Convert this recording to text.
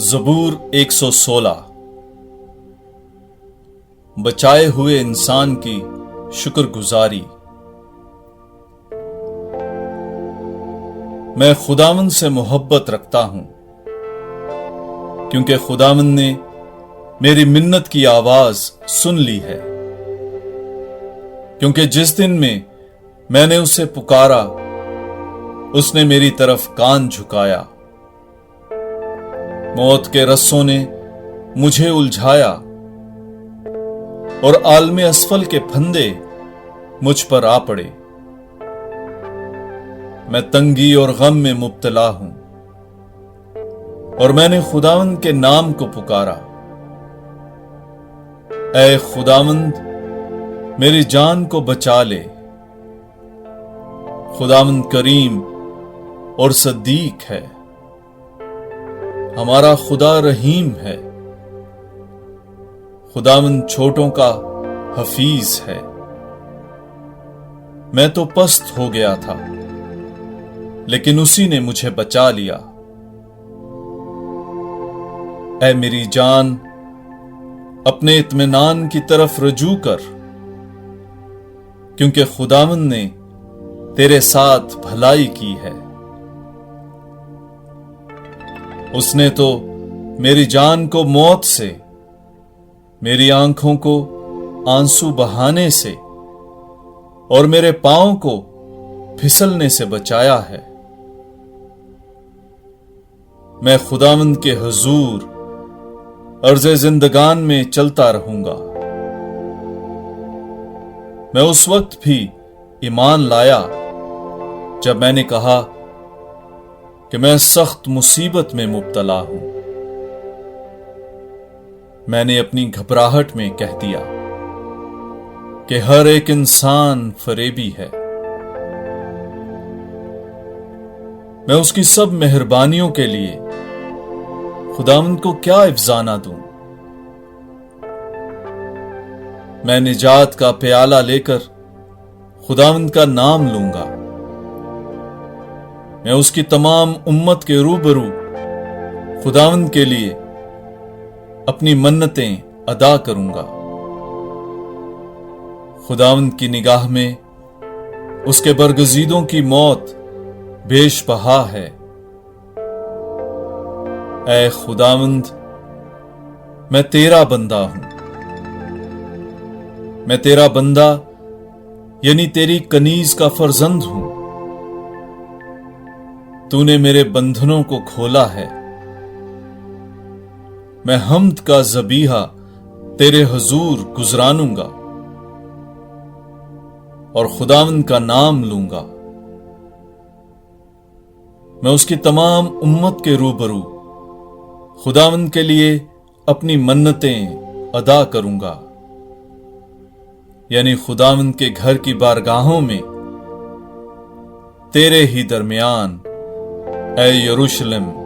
زبور 116 بچائے ہوئے انسان کی شکر گزاری۔ میں خداوند سے محبت رکھتا ہوں کیونکہ خداوند نے میری منت کی آواز سن لی ہے، کیونکہ جس دن میں نے اسے پکارا اس نے میری طرف کان جھکایا۔ موت کے رسوں نے مجھے الجھایا اور عالم اسفل کے پھندے مجھ پر آ پڑے۔ میں تنگی اور غم میں مبتلا ہوں اور میں نے خداوند کے نام کو پکارا۔ اے خداوند میری جان کو بچا لے۔ خداوند کریم اور صدیق ہے، ہمارا خدا رحیم ہے۔ خداوند چھوٹوں کا حفیظ ہے۔ میں تو پست ہو گیا تھا لیکن اسی نے مجھے بچا لیا۔ اے میری جان اپنے اطمینان کی طرف رجوع کر، کیونکہ خداوند نے تیرے ساتھ بھلائی کی ہے۔ اس نے تو میری جان کو موت سے، میری آنکھوں کو آنسو بہانے سے اور میرے پاؤں کو پھسلنے سے بچایا ہے۔ میں خداوند کے حضور عرض زندگان میں چلتا رہوں گا۔ میں اس وقت بھی ایمان لایا جب میں نے کہا کہ میں سخت مصیبت میں مبتلا ہوں۔ میں نے اپنی گھبراہٹ میں کہہ دیا کہ ہر ایک انسان فریبی ہے۔ میں اس کی سب مہربانیوں کے لیے خداوند کو کیا افزانہ دوں۔ میں نجات کا پیالہ لے کر خداوند کا نام لوں گا۔ میں اس کی تمام امت کے روبرو خداوند کے لیے اپنی منتیں ادا کروں گا۔ خداوند کی نگاہ میں اس کے برگزیدوں کی موت بیش بہا ہے۔ اے خداوند میں تیرا بندہ ہوں۔ میں تیرا بندہ یعنی تیری کنیز کا فرزند ہوں۔ تو نے میرے بندھنوں کو کھولا ہے۔ میں حمد کا ذبیحہ تیرے حضور گزرانوں گا اور خداوند کا نام لوں گا۔ میں اس کی تمام امت کے روبرو خداوند کے لیے اپنی منتیں ادا کروں گا، یعنی خداوند کے گھر کی بارگاہوں میں تیرے ہی درمیان، اے یروشلم۔